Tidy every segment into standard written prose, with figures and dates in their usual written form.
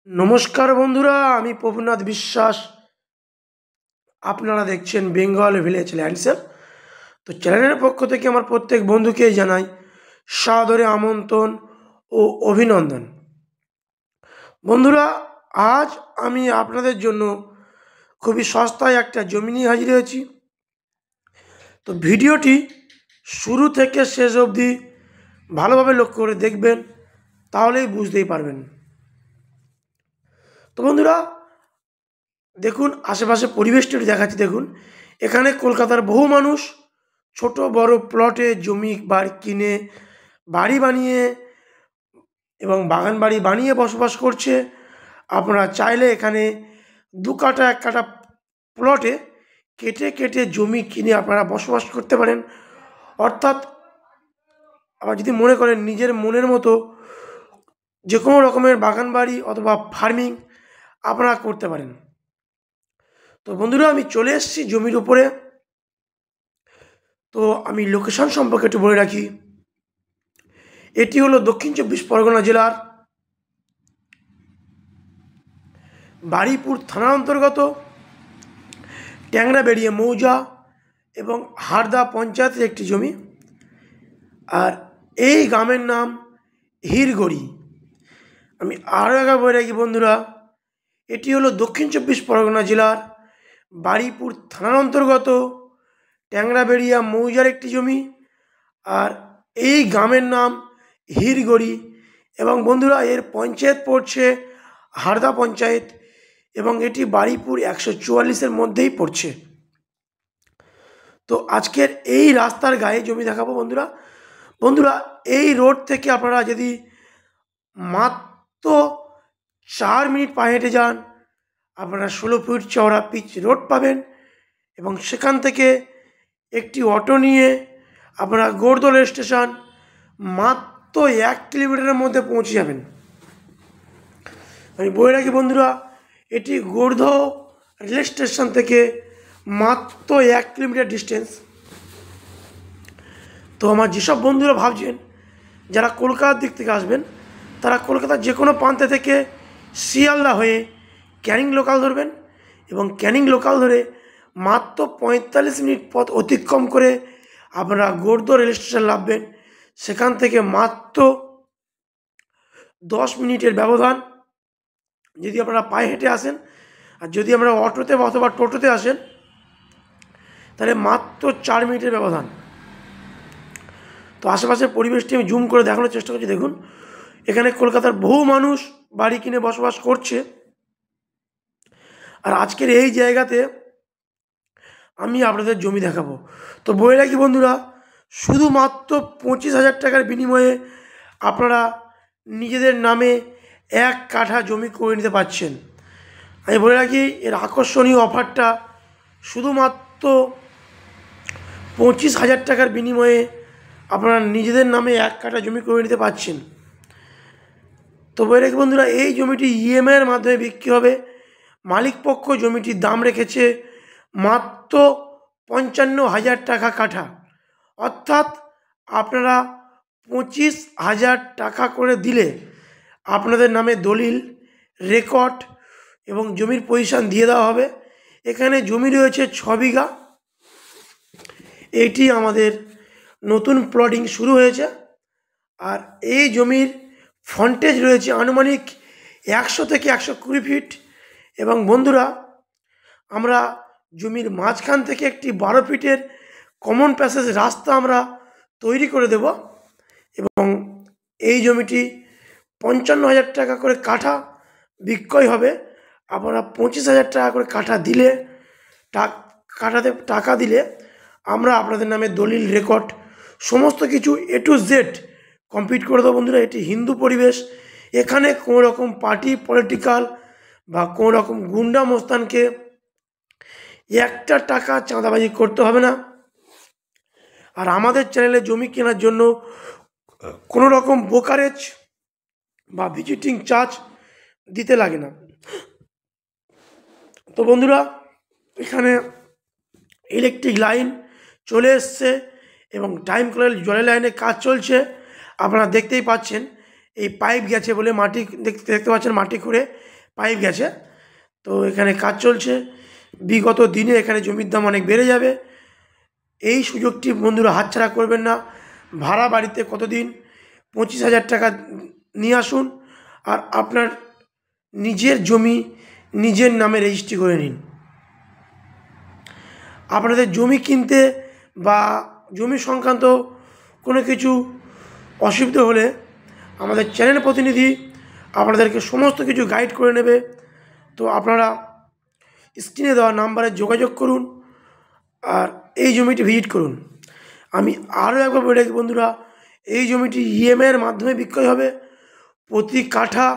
নমস্কার বন্ধুরা, আমি প্রভুনাথ বিশ্বাস। আপনারা দেখছেন বেঙ্গল ভিলেজ ল্যান্ডস্কেপ। তো চ্যানেলের পক্ষ থেকে আমার প্রত্যেক বন্ধুকে জানাই সাদরে আমন্ত্রণ ও অভিনন্দন। বন্ধুরা, আজ আমি আপনাদের জন্য খুবই সস্তায় একটা জমি নিয়ে হাজির হয়েছি। তো ভিডিওটি শুরু থেকে শেষ অবধি ভালোভাবে লক্ষ্য করে দেখবেন, তাহলেই বুঝতেই পারবেন। তো বন্ধুরা দেখুন, আশেপাশে পরিবেশটি দেখাচ্ছি। দেখুন, এখানে কলকাতার বহু মানুষ ছোট বড় প্লটে জমি বাড়ি কিনে বাড়ি বানিয়ে এবং বাগান বাড়ি বানিয়ে বসবাস করছে। আপনারা চাইলে এখানে 2 কাঠা 1 কাঠা প্লটে কেটে কেটে জমি কিনে আপনারা বসবাস করতে পারেন। অর্থাৎ আবার যদি মনে করেন নিজের মনের মতো যে কোনো রকমের বাগান বাড়ি অথবা ফার্মিং আপনারা করতে পারেন। তো বন্ধুরা, আমি চলে এসেছি জমির উপরে। তো আমি লোকেশন সম্পর্কে একটু বলে রাখি। এটি হলো দক্ষিণ 24 পরগনা জেলার বারুইপুর থানার অন্তর্গত ট্যাংরাবেড়িয়া মৌজা এবং হারদা পঞ্চায়েতের একটি জমি। আর এই গ্রামের নাম হিরগড়ি। আমি আরও একবার বলে রাখি বন্ধুরা, এটি হলো দক্ষিণ 24 পরগনা জেলার বারুইপুর থানার অন্তর্গত ট্যাংরাবেড়িয়া মৌজার একটি জমি। আর এই গ্রামের নাম হিরগড়ি। এবং বন্ধুরা, এর পঞ্চায়েত পড়ছে হারদা পঞ্চায়েত এবং এটি বারুইপুর 144-এর মধ্যেই পড়ছে। তো আজকের এই রাস্তার গায়ে জমি দেখাবো বন্ধুরা। বন্ধুরা, এই রোড থেকে আপনারা যদি মাত্র 4 মিনিট পায়ে হেঁটে যান, আপনারা 16 ফিট চওড়া পিচ রোড পাবেন এবং সেখান থেকে একটি অটো নিয়ে আপনারা গোর্ধ রেল স্টেশন মাত্র 1 কিলোমিটারের মধ্যে পৌঁছে যাবেন। আমি বলে রাখি বন্ধুরা, এটি গোর্ধ রেল স্টেশন থেকে মাত্র 1 কিলোমিটার ডিস্টেন্স। তো আমার যেসব বন্ধুরা ভাবছেন যারা কলকাতার দিক থেকে আসবেন, তারা কলকাতার যে কোনো প্রান্তে থেকে শিয়ালদা হয়ে ক্যানিং লোকাল ধরবেন এবং ক্যানিং লোকাল ধরে মাত্র 45 মিনিট পথ অতিক্রম করে আপনারা গোর্ধ রেল স্টেশন নামবেন। সেখান থেকে মাত্র 10 মিনিটের ব্যবধান যদি আপনারা পায়ে হেঁটে আসেন। আর যদি আমরা অটোতে অথবা টোটোতে আসেন, তাহলে মাত্র 4 মিনিটের ব্যবধান। তো আশেপাশের পরিবেশটি আমি জুম করে দেখানোর চেষ্টা করছি। দেখুন, এখানে কলকাতার বহু মানুষ বাড়ি কিনে বসবাস করছে। আর আজকের এই জায়গাতে আমি আপনাদের জমি দেখাবো। তো বলে রাখি বন্ধুরা, শুধুমাত্র 25,000 টাকার বিনিময়ে আপনারা নিজেদের নামে 1 কাঠা জমি করে নিতে পারছেন। আমি বলে রাখি, এর আকর্ষণীয় অফারটা শুধুমাত্র 25,000 টাকার বিনিময়ে আপনারা নিজেদের নামে 1 কাঠা জমি করে নিতে পারছেন। তো বলে রাখি বন্ধুরা, এই জমিটি ইএমআইয়ের মাধ্যমে বিক্রি হবে। মালিকপক্ষ জমিটির দাম রেখেছে মাত্র 55,000 টাকা কাঠা। অর্থাৎ আপনারা 25,000 টাকা করে দিলে আপনাদের নামে দলিল, রেকর্ড এবং জমির পজিশন দিয়ে দেওয়া হবে। এখানে জমি রয়েছে 6 বিঘা। এটি আমাদের নতুন প্লটিং শুরু হয়েছে। আর এই জমির ফ্রন্টেজ রয়েছে আনুমানিক 100 থেকে 120 ফিট। এবং বন্ধুরা, আমরা জমির মাঝখান থেকে একটি 12 ফিটের কমন প্যাসেজ রাস্তা আমরা তৈরি করে দেব। এবং এই জমিটি 55,000 টাকা করে কাঠা বিক্রয় হবে। আপনারা 25,000 টাকা করে কাঠা দিলে টাকা দিলে আমরা আপনাদের নামে দলিল, রেকর্ড সমস্ত কিছু A to Z কমপ্লিট করে দেবো। বন্ধুরা, এটি হিন্দু পরিবেশ। এখানে কোনো রকম পার্টি পলিটিক্যাল বা কোনো রকম গুন্ডা মোস্তানকে 1 টাকা চাঁদাবাজি করতে হবে না। আর আমাদের চ্যানেলে জমি কেনার জন্য কোনো রকম ব্রোকারেজ বা ভিজিটিং চার্জ দিতে লাগে না। তো বন্ধুরা, এখানে ইলেকট্রিক লাইন চলে এসছে এবং টাইম কলের জলের লাইনে কাজ চলছে। আপনারা দেখতেই পাচ্ছেন এই পাইপ গেছে বলে মাটি দেখতে পাচ্ছেন, মাটি খুঁড়ে পাইপ গেছে। তো এখানে কাজ চলছে। বিগত দিনে এখানে জমির দাম অনেক বেড়ে যাবে। এই সুযোগটি বন্ধুরা হাতছাড়া করবেন না। ভাড়া বাড়িতে কতদিন 25,000 টাকা নিয়ে আসুন, আর আপনার নিজের জমি নিজের নামে রেজিস্ট্রি করে নিন। আপনাদের জমি কিনতে বা জমি সংক্রান্ত কোনো কিছু অসুবিধা হলে আমাদের চ্যানেল প্রতিনিধি আপনাদেরকে সমস্ত কিছু গাইড করে নেবে। তো আপনারা স্ক্রিনে দেওয়া নাম্বারে যোগাযোগ করুন আর এই জমিটি ভিজিট করুন। আমি আরও একবার বলে রাখি বন্ধুরা, এই জমিটি ইএমআইয়ের মাধ্যমে বিক্রয় হবে। প্রতি কাঠা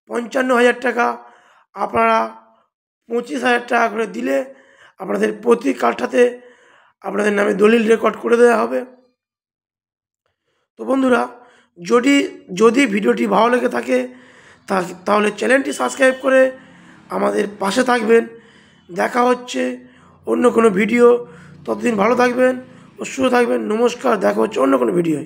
55,000 টাকা। আপনারা 25,000 টাকা করে দিলে আপনাদের প্রতি কাঠাতে আপনাদের নামে দলিল রেকর্ড করে দেওয়া হবে। তো বন্ধুরা, যদি ভিডিওটি ভালো লেগে থাকে তাহলে চ্যানেলটি সাবস্ক্রাইব করে আমাদের পাশে থাকবেন। দেখা হচ্ছে অন্য কোনো ভিডিও। ততদিন ভালো থাকবেন ও সুস্থ থাকবেন। নমস্কার, দেখা হচ্ছে অন্য কোনো ভিডিওয়।